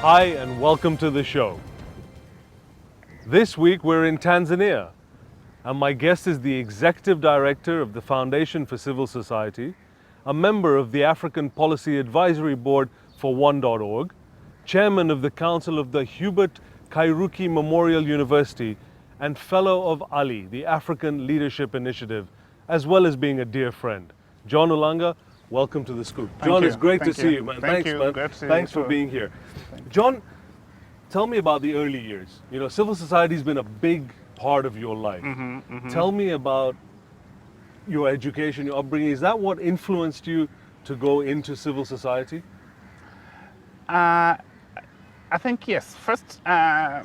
Hi and welcome to the show. This week we're in Tanzania and my guest is the Executive Director of the Foundation for Civil Society, a member of the African Policy Advisory Board for One.org, Chairman of the Council of the Hubert Kairuki Memorial University, and Fellow of ALI, the African Leadership Initiative, as well as being a dear friend. John Ulanga, welcome to the Scoop. John, it's great to see you, man. Thanks, man. Thanks for being here. John, tell me about the early years. You know, civil society's been a big part of your life. Tell me about your education, your upbringing. Is that what influenced you to go into civil society? I think yes. First, I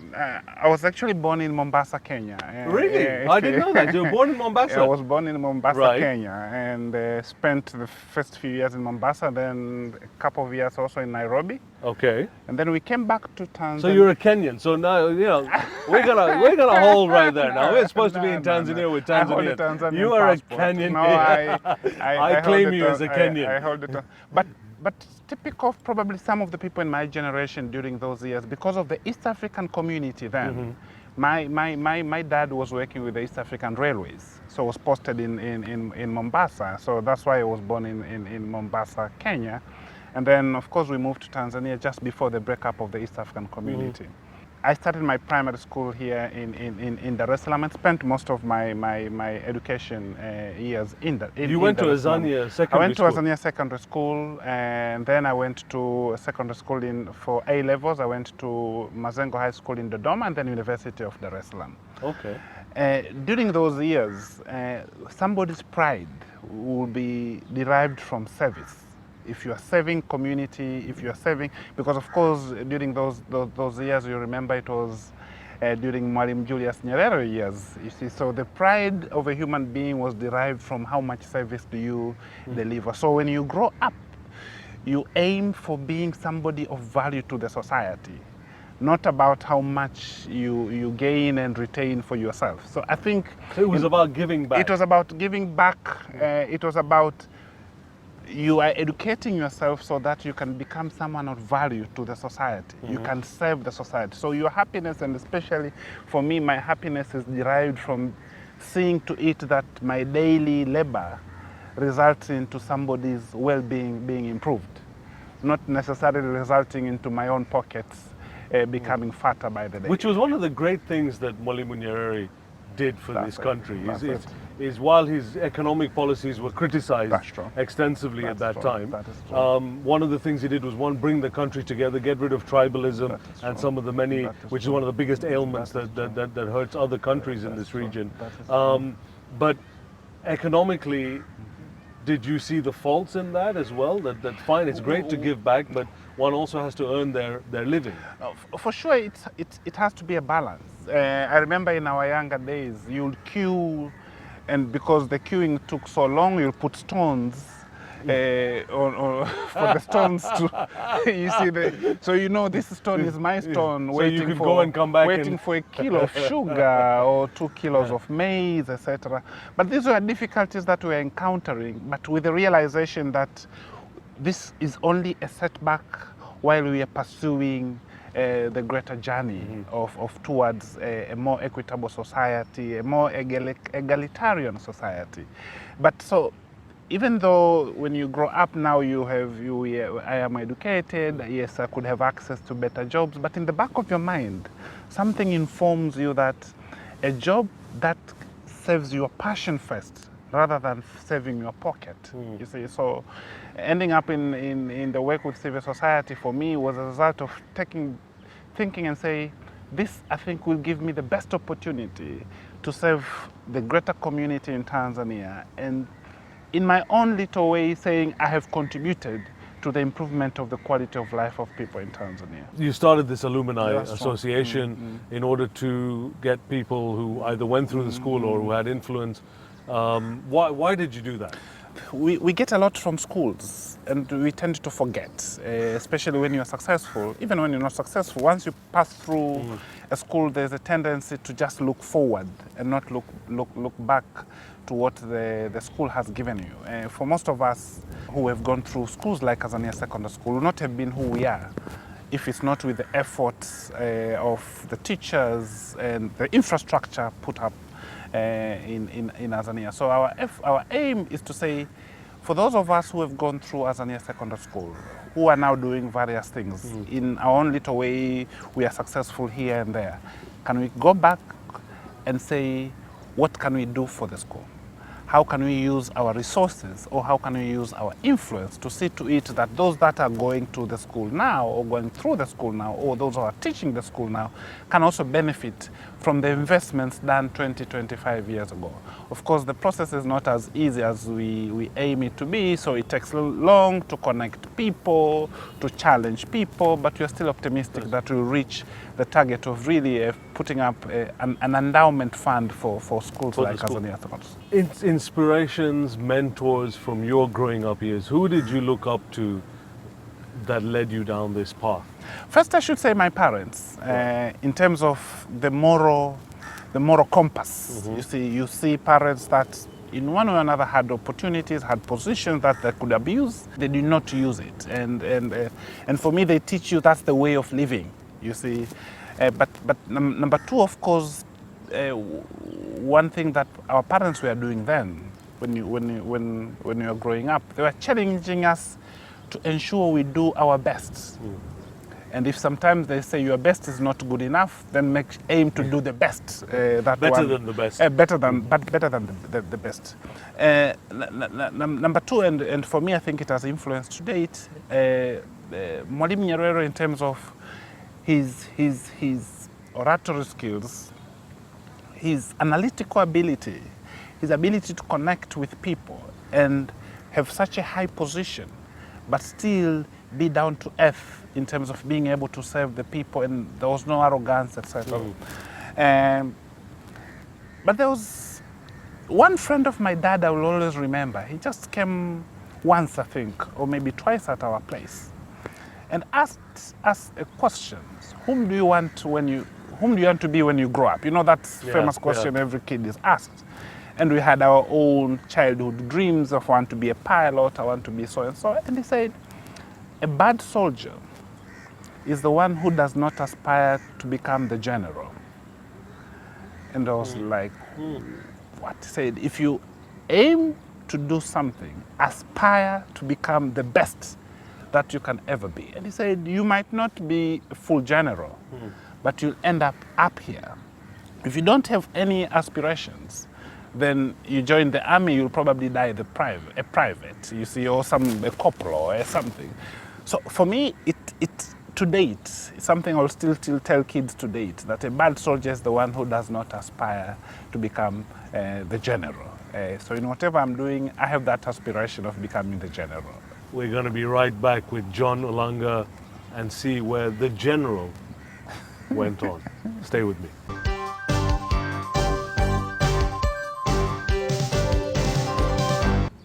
was actually born in Mombasa, Kenya. Really? I didn't know that. You were born in Mombasa? I was born in Mombasa, Right. Kenya, and spent the first few years in Mombasa, then a couple of years also in Nairobi, Okay. and then we came back to Tanzania. So you're a Kenyan. So now, you know, we're gonna hold right there. Now we're supposed to be in Tanzania with I hold a Tanzania. Tanzanian You are passport. a Kenyan. No, I claim hold you as a Kenyan. I hold it. But typical of probably some of the people in my generation during those years, because of the East African community then. My dad was working with the East African Railways, so was posted in Mombasa. So that's why I was born in Mombasa, Kenya. And then, of course, we moved to Tanzania just before the breakup of the East African community. I started my primary school here in Dar es Salaam and spent most of my education years in Dar You went to Dar es Salaam. Azania Secondary I went to School. Azania Secondary School, and then I went to secondary school for A levels. I went to Mazengo High School in Dodoma, and then University of Dar es Salaam. Okay. During those years, somebody's pride will be derived from service. If you are serving community, if you are serving, because of course during those years, you remember it was during Mwalimu Julius Nyerere years, you see, so the pride of a human being was derived from how much service do you deliver. So when you grow up, you aim for being somebody of value to the society, not about how much you gain and retain for yourself. So I think It was about giving back. it was about giving back. It was about you are educating yourself so that you can become someone of value to the society. You can serve the society. So your happiness, and especially for me, my happiness is derived from seeing to it that my daily labor results into somebody's well-being being improved, not necessarily resulting into my own pockets becoming fatter by the day. Which was one of the great things that Mwalimu Nyerere did for That's this it. country. That's Is while his economic policies were criticized That's true. extensively That's at that true. time, That is true. one of the things he did was, one, bring the country together, get rid of tribalism That is and true. some of the many, That is which is true. one of the biggest ailments That is that hurts other countries in That this is true. region. That is true. But economically, did you see the faults in that as well? That fine, it's great to give back, but one also has to earn their living. For sure, it has to be a balance. I remember in our younger days, you'll queue, and because the queuing took so long, you'll put stones for the stones to, you see, so you know this stone is my stone, So you could go and come back waiting and- for a kilo of sugar or 2 kilos of maize, etc. But these were difficulties that we were encountering, but with the realization that this is only a setback while we are pursuing the greater journey of towards a more equitable society, a more egalitarian society. But so, even though when you grow up now, I am educated, yes, I could have access to better jobs, but in the back of your mind, something informs you that a job that serves your passion first, rather than saving your pocket. You see, so ending up in the work with civil society for me was a result of thinking and say, this I think will give me the best opportunity to serve the greater community in Tanzania, and in my own little way saying I have contributed to the improvement of the quality of life of people in Tanzania. You started this Alumni That's right. association in order to get people who either went through the school or who had influence. Why did you do that? We get a lot from schools, and we tend to forget, especially when you're successful. Even when you're not successful, once you pass through a school, there's a tendency to just look forward and not look back to what the school has given you. For most of us who have gone through schools like Azania Secondary School, would not have been who we are if it's not with the efforts of the teachers and the infrastructure put up in Azania. So our aim is to say, for those of us who have gone through Azania Secondary School, who are now doing various things, in our own little way, we are successful here and there. Can we go back and say, what can we do for the school? How can we use our resources, or how can we use our influence to see to it that those that are going to the school now, or going through the school now, or those who are teaching the school now, can also benefit from the investments done 20, 25 years ago. Of course, the process is not as easy as we aim it to be, so it takes long to connect people, to challenge people, but we are still optimistic that we'll reach the target of really putting up an endowment fund for schools like Azania Secondary. Inspirations, mentors from your growing up years, who did you look up to that led you down this path? First, I should say my parents, in terms of the moral compass. You see parents that in one way or another had opportunities, had positions that they could abuse. They did not use it, and for me, they teach you that's the way of living. You see, but number two, of course, one thing that our parents were doing then, when you were growing up, they were challenging us to ensure we do our best. And if sometimes they say your best is not good enough, then aim to do the best. Better than the best. Better than the best. Number two, and for me, I think it has influenced to date, Mwalimu Nyerere, in terms of his oratory skills, his analytical ability, his ability to connect with people and have such a high position, but still be down to earth in terms of being able to serve the people, and there was no arrogance, etc. But there was one friend of my dad I will always remember. He just came once, I think, or maybe twice at our place, and asked us a question: whom do you want to be when you grow up? You know, that famous question every kid is asked. And we had our own childhood dreams of want to be a pilot, I want to be so and so. And he said, a bad soldier is the one who does not aspire to become the general. And I was like, what? He said, if you aim to do something, aspire to become the best that you can ever be. And he said, you might not be a full general, but you'll end up here. If you don't have any aspirations, then you join the army, you'll probably die a private, you see, or a corporal or something. So for me, it to date, it's something I'll still tell kids to date, that a bad soldier is the one who does not aspire to become the general. So in whatever I'm doing, I have that aspiration of becoming the general. We're going to be right back with John Ulanga and see where the general went on. Stay with me.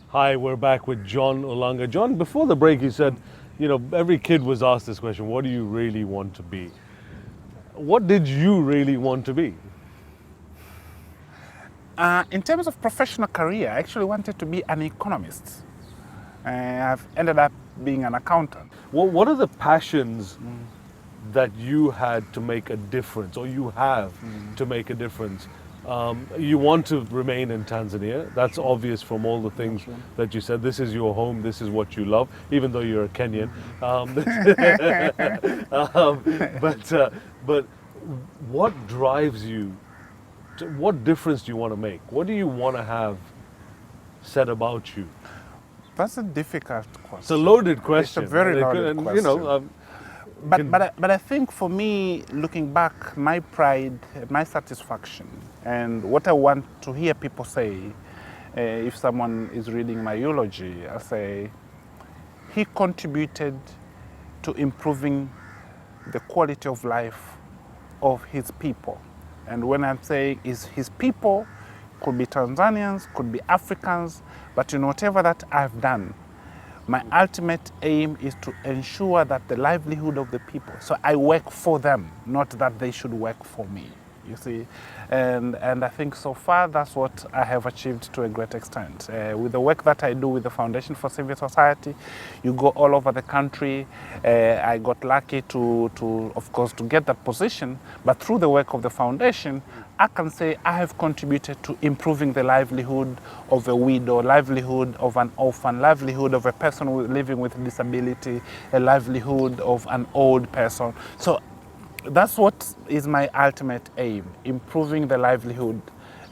Hi, we're back with John Ulanga. John, before the break, you said, you know, every kid was asked this question, what do you really want to be? What did you really want to be? In terms of professional career, I actually wanted to be an economist. I've ended up being an accountant. What are the passions that you had to make a difference, or you have to make a difference? You want to remain in Tanzania. That's obvious from all the things that you said. This is your home. This is what you love, even though you're a Kenyan. But what drives you? What difference do you want to make? What do you want to have said about you? That's a difficult question. It's a loaded question. It's a very loaded question. You know, but I think for me, looking back, my pride, my satisfaction, and what I want to hear people say, if someone is reading my eulogy, I say, he contributed to improving the quality of life of his people. And when I'm saying is his people, could be Tanzanians, could be Africans, but in whatever that I've done, my ultimate aim is to ensure that the livelihood of the people, so I work for them, not that they should work for me. you see. And I think so far that's what I have achieved to a great extent. With the work that I do with the Foundation for Civil Society, you go all over the country. I got lucky to, of course, to get that position, but through the work of the foundation, I can say I have contributed to improving the livelihood of a widow, livelihood of an orphan, livelihood of a person living with disability, a livelihood of an old person. So that's what is my ultimate aim, improving the livelihood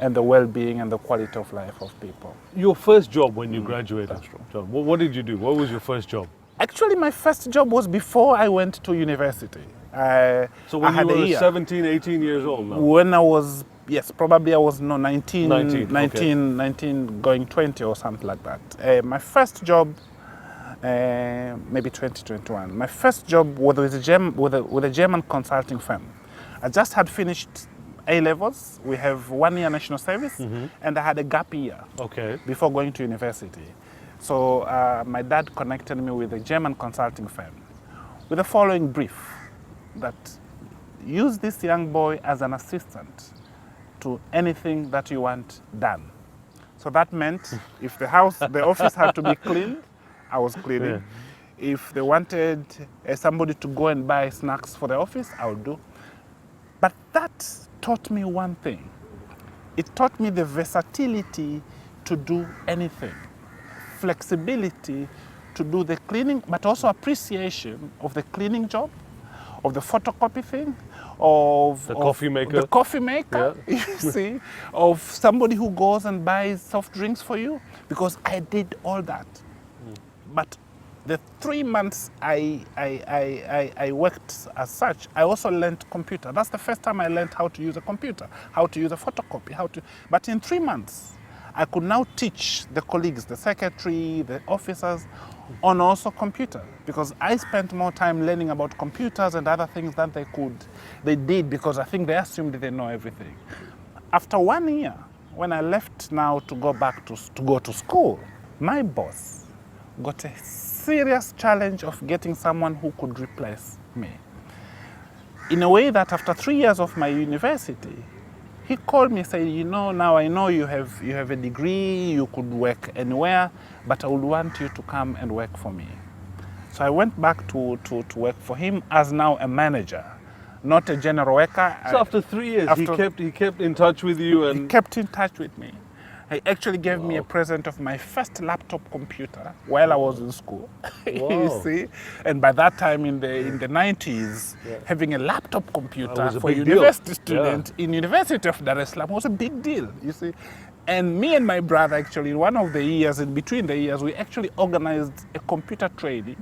and the well-being and the quality of life of people. Your first job when you graduated, that's true. John, what did you do? What was your first job? Actually, my first job was before I went to university. So when I had you were a year. 17, 18 years old now? When I was, yes, probably I was 19, 19, okay. 19 going 20 or something like that. My first job, maybe 2021, my first job was with a German consulting firm. I just had finished A-levels. We have 1 year national service, and I had a gap year before going to university. So my dad connected me with a German consulting firm with the following brief, that use this young boy as an assistant to anything that you want done. So that meant if the office had to be cleaned, I was cleaning. Yeah. If they wanted somebody to go and buy snacks for the office, I would do. But that taught me one thing. It taught me the versatility to do anything, flexibility to do the cleaning, but also appreciation of the cleaning job, of the photocopy thing, of the coffee maker. The coffee maker, yeah. You see, of somebody who goes and buys soft drinks for you, because I did all that. But the 3 months I worked as such, I also learned computer. That's the first time I learned how to use a computer, how to use a photocopy, but in 3 months, I could now teach the colleagues, the secretary, the officers, on also computer, because I spent more time learning about computers and other things than they did, because I think they assumed they know everything. After 1 year, when I left now to go back to go to school, my boss got a serious challenge of getting someone who could replace me. In a way that after 3 years of my university, he called me and said, you know, now I know you have a degree, you could work anywhere, but I would want you to come and work for me. So I went back to work for him as now a manager, not a general worker. So after 3 years, he kept in touch with you? And he kept in touch with me. He actually gave me a present of my first laptop computer while I was in school. You see, and by that time in the 90s, having a laptop computer for a university student in University of Dar es Salaam was a big deal. You see, and me and my brother actually, one of the years, in between the years, we actually organized a computer training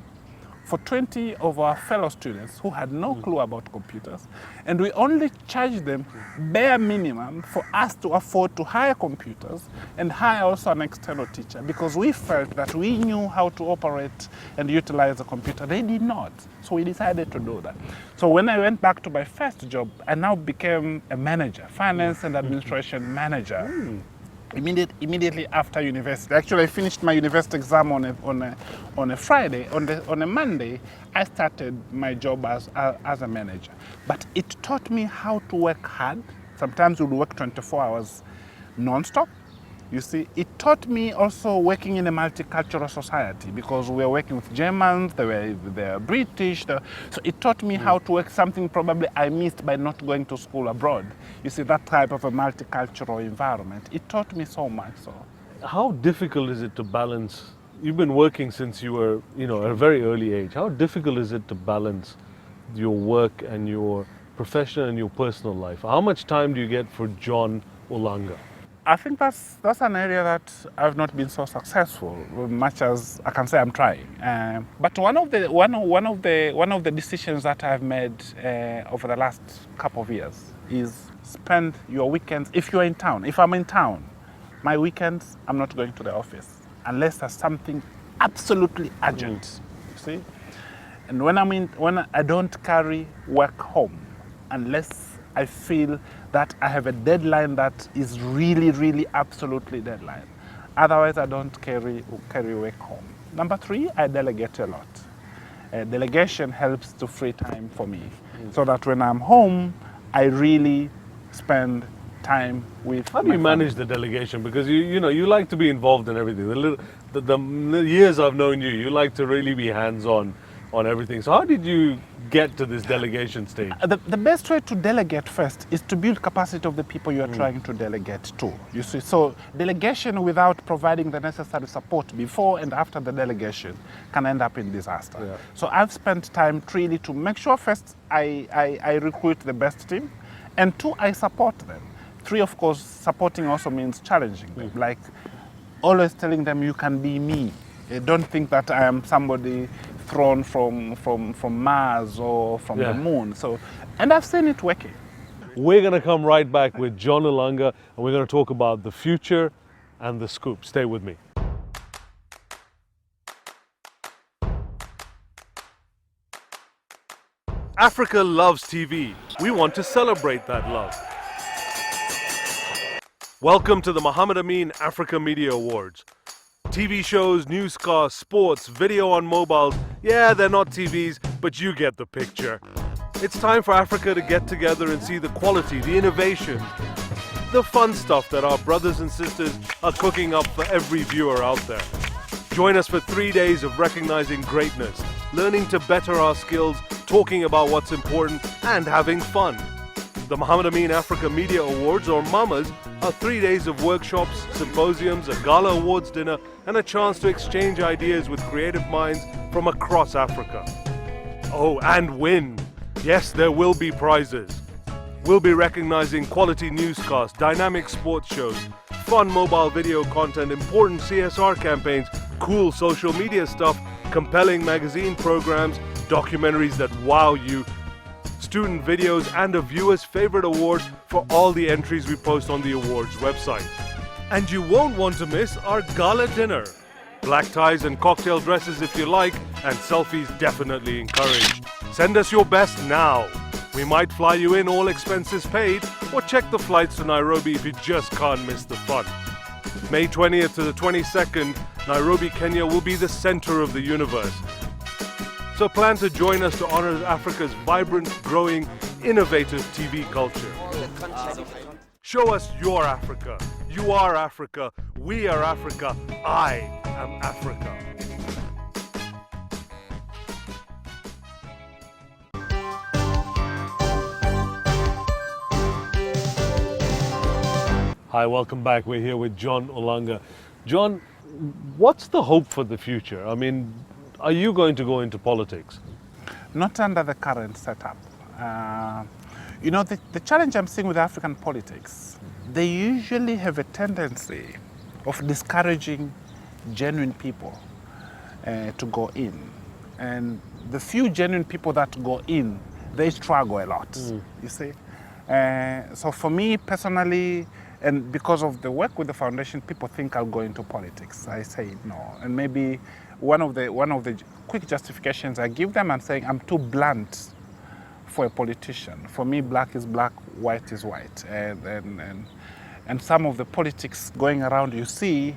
for 20 of our fellow students who had no clue about computers, and we only charged them bare minimum for us to afford to hire computers and hire also an external teacher, because we felt that we knew how to operate and utilize the computer. They did not, so we decided to do that. So when I went back to my first job, I now became a manager, finance and administration manager. Immediately after university. Actually, I finished my university exam on a Friday. On a Monday, I started my job as a manager. But it taught me how to work hard. Sometimes we would work 24 hours non-stop. You see, it taught me also working in a multicultural society, because we were working with Germans, they were British. So it taught me how to work, something probably I missed by not going to school abroad. You see, that type of a multicultural environment. It taught me so much. So, how difficult is it to balance? You've been working since you were, at a very early age. How difficult is it to balance your work and your professional and your personal life? How much time do you get for John Ulanga? I think that's an area that I've not been so successful, much as I can say I'm trying. But one of the decisions that I've made over the last couple of years is spend your weekends. If you're in town, if I'm in town, my weekends I'm not going to the office unless there's something absolutely urgent. You see, and when I don't carry work home unless I feel that I have a deadline that is really, really absolutely deadline. Otherwise, I don't carry work home. Number 3, I delegate a lot. Delegation helps to free time for me, so that when I'm home, I really spend time with. How do you manage the delegation? Because you like to be involved in everything. The years I've known you, you like to really be hands-on on everything. So how did you get to this delegation stage? The best way to delegate first is to build capacity of the people you are trying to delegate to. You see, so delegation without providing the necessary support before and after the delegation can end up in disaster. Yeah. So I've spent time really to make sure first I recruit the best team, and two, I support them. Three, of course, supporting also means challenging them, like always telling them you can be me. Don't think that I am somebody thrown from Mars or from the moon. So, and I've seen it working. We're going to come right back with John Ulanga, and we're going to talk about the future and the scoop. Stay with me. Africa loves TV. We want to celebrate that love. Welcome to the Muhammad Amin Africa Media Awards. TV shows, newscasts, sports, video on mobiles. Yeah, they're not TVs, but you get the picture. It's time for Africa to get together and see the quality, the innovation, the fun stuff that our brothers and sisters are cooking up for every viewer out there. Join us for 3 days of recognizing greatness, learning to better our skills, talking about what's important, and having fun. The Muhammad Amin Africa Media Awards, or MAMAs, are 3 days of workshops, symposiums, a gala awards dinner, and a chance to exchange ideas with creative minds from across Africa. Oh, and win! Yes, there will be prizes. We'll be recognizing quality newscasts, dynamic sports shows, fun mobile video content, important CSR campaigns, cool social media stuff, compelling magazine programs, documentaries that wow you, student videos, and a viewer's favorite award for all the entries we post on the awards website. And you won't want to miss our gala dinner. Black ties and cocktail dresses if you like, and selfies definitely encouraged. Send us your best now. We might fly you in, all expenses paid, or check the flights to Nairobi if you just can't miss the fun. May 20th to the 22nd, Nairobi, Kenya will be the center of the universe. So plan to join us to honor Africa's vibrant, growing, innovative TV culture. Show us your Africa. You are Africa. We are Africa. I am Africa. Hi, welcome back. We're here with John Ulanga. John, what's the hope for the future? I mean, are you going to go into politics? Not under the current setup. The challenge I'm seeing with African politics, they usually have a tendency of discouraging genuine people to go in. And the few genuine people that go in, they struggle a lot, you see. So for me personally, and because of the work with the foundation, people think I'll go into politics. I say no. And maybe one of the quick justifications I give them, I'm saying I'm too blunt for a politician. For me, black is black, white is white. And some of the politics going around, you see,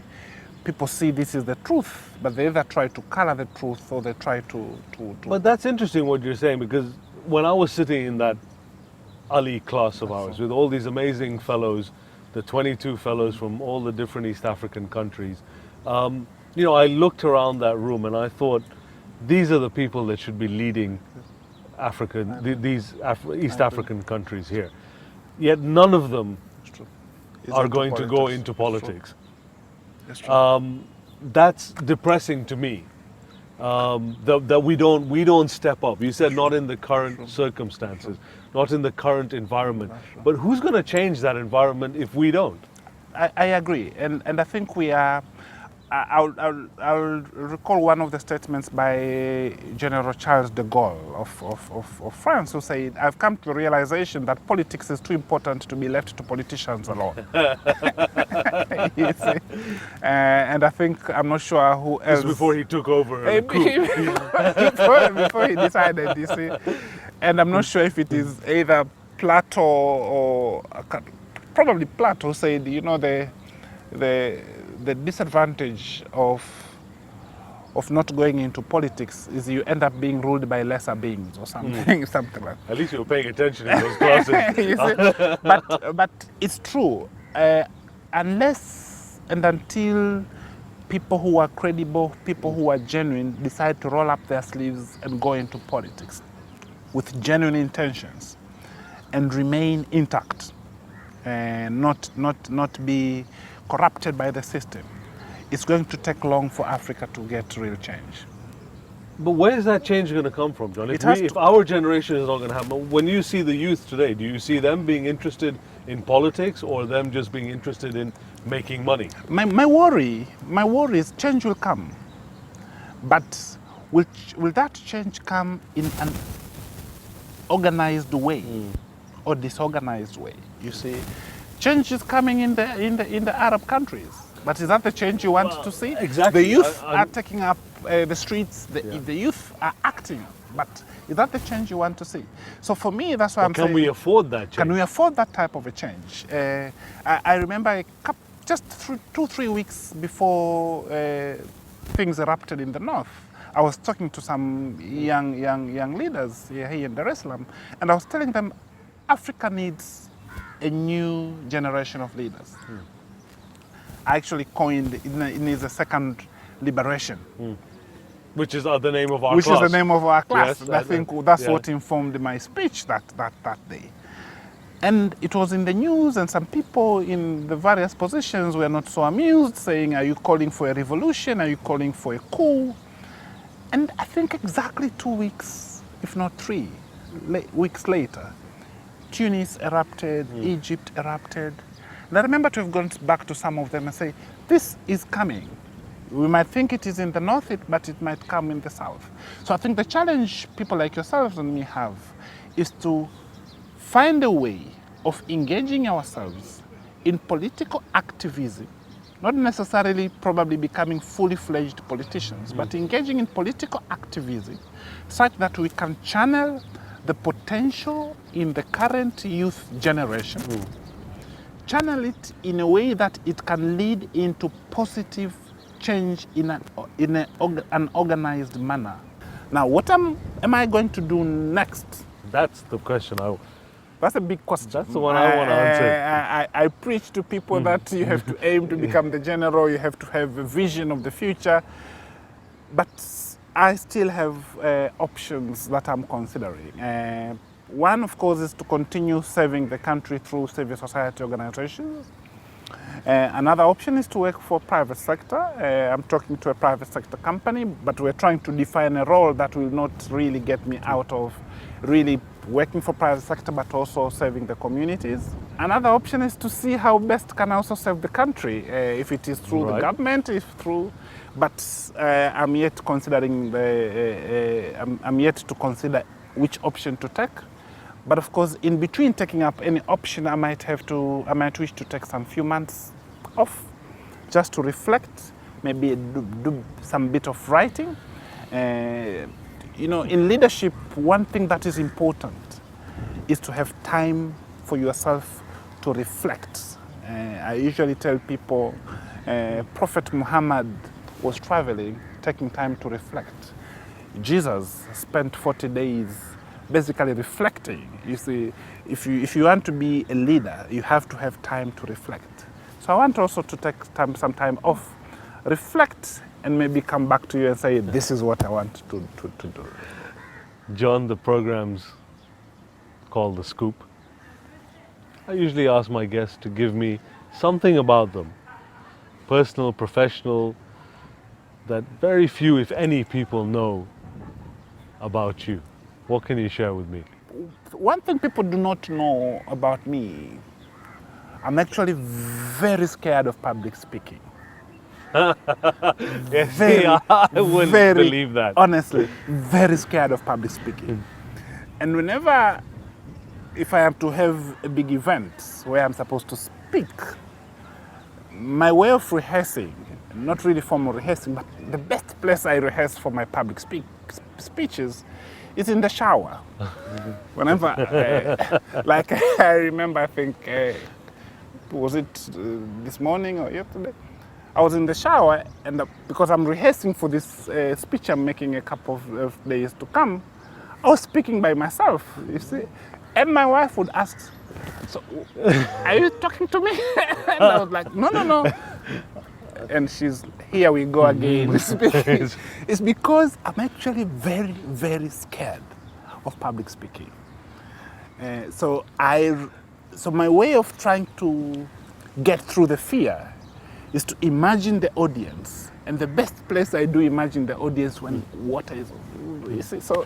people see this is the truth, but they either try to color the truth or they try to. But that's interesting what you're saying, because when I was sitting in that Ali class of ours with all these amazing fellows, the 22 fellows from all the different East African countries, I looked around that room and I thought, these are the people that should be leading Africa, these East African countries here. Yet none of them are going to go into politics. That's depressing to me. That we don't step up. You said not in the current circumstances, not in the current environment. But who's going to change that environment if we don't? I agree, and I think we are. I'll recall one of the statements by General Charles de Gaulle of France, who said, "I've come to the realization that politics is too important to be left to politicians alone." You see? And I think, I'm not sure who else. This before he took over. Before he decided, you see. And I'm not sure if it is either Plato or probably Plato said, the disadvantage of of not going into politics is you end up being ruled by lesser beings or something, something like that. At least you were paying attention in those classes. You see? But it's true. Unless and until people who are credible, people who are genuine, decide to roll up their sleeves and go into politics with genuine intentions and remain intact and not be corrupted by the system, it's going to take long for Africa to get real change. But where is that change going to come from, John? It has If to- our generation is not going to happen, when you see the youth today, do you see them being interested in politics or them just being interested in making money? My worry is change will come, but will that change come in an organized way or disorganized way? You see, change is coming in the Arab countries, but is that the change you want to see? exactly. The youth are taking up the streets. The youth are acting, but is that the change you want to see? So for me, that's why I'm saying. Can we afford that change? Can we afford that type of a change? I remember just 2-3 weeks before things erupted in the north, I was talking to some young leaders here in Dar es Salaam, and I was telling them Africa needs a new generation of leaders. I actually coined it needs a second liberation. Which is the name of our Which class. is the name of our class. Yes, I think that's yeah. what informed my speech that day. And it was in the news, and some people in the various positions were not so amused, saying, are you calling for a revolution? Are you calling for a coup? And I think exactly 2 weeks, if not 3 weeks later, Tunis erupted, Egypt erupted. And I remember to have gone back to some of them and say, this is coming. We might think it is in the north, but it might come in the south. So I think the challenge people like yourselves and me have is to find a way of engaging ourselves in political activism, not necessarily probably becoming fully fledged politicians, but engaging in political activism such that we can channel the potential in the current youth generation, channel it in a way that it can lead into positive change in an organized manner. Now, what am I going to do next? That's the question. That's a big question. That's the one I want to answer. I preach to people that you have to aim to become the general, you have to have a vision of the future, but I still have options that I'm considering. One, of course, is to continue serving the country through civil society organizations. Another option is to work for private sector. I'm talking to a private sector company, but we're trying to define a role that will not really get me out of really working for private sector, but also serving the communities. Another option is to see how best can I also serve the country, if it is through the government, but I'm yet considering I'm yet to consider which option to take. But of course, in between taking up any option, I might wish to take some few months off, just to reflect, maybe do some bit of writing. You know, in leadership, one thing that is important is to have time for yourself to reflect. I usually tell people, Prophet Muhammad was traveling, taking time to reflect. Jesus spent 40 days basically reflecting. You see, if you want to be a leader, you have to have time to reflect. So I want also to take some time off, reflect, and maybe come back to you and say, this is what I want to do. John, the program's called The Scoop. I usually ask my guests to give me something about them, personal, professional, that very few, if any, people know about you. What can you share with me? One thing people do not know about me, I'm actually very scared of public speaking. Yes, I wouldn't believe that. Honestly, very scared of public speaking. And whenever, if I am to have a big event where I'm supposed to speak, my way of rehearsing, not really formal rehearsing, but the best place I rehearse for my public speeches is in the shower. Whenever, like I remember, I think, was it this morning or yesterday? I was in the shower, and because I'm rehearsing for this speech I'm making a couple of days to come, I was speaking by myself, you see. And my wife would ask, so, are you talking to me? And I was like, no, no, no. And she's, here we go again. Speaking. It's because I'm actually very, very scared of public speaking. So my way of trying to get through the fear is to imagine the audience. And the best place I do imagine the audience when water is, you see, so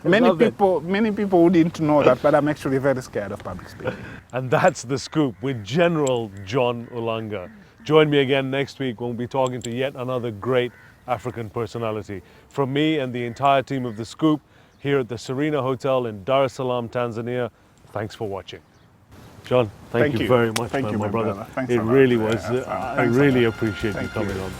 many people wouldn't know that, but I'm actually very scared of public speaking. And that's The Scoop with General John Ulanga. Join me again next week when we'll be talking to yet another great African personality. From me and the entire team of The Scoop here at the Serena Hotel in Dar es Salaam, Tanzania, thanks for watching. John, thank you very much, Thank you, my brother. Thanks It a lot. really was, Yeah, I really appreciate you coming on.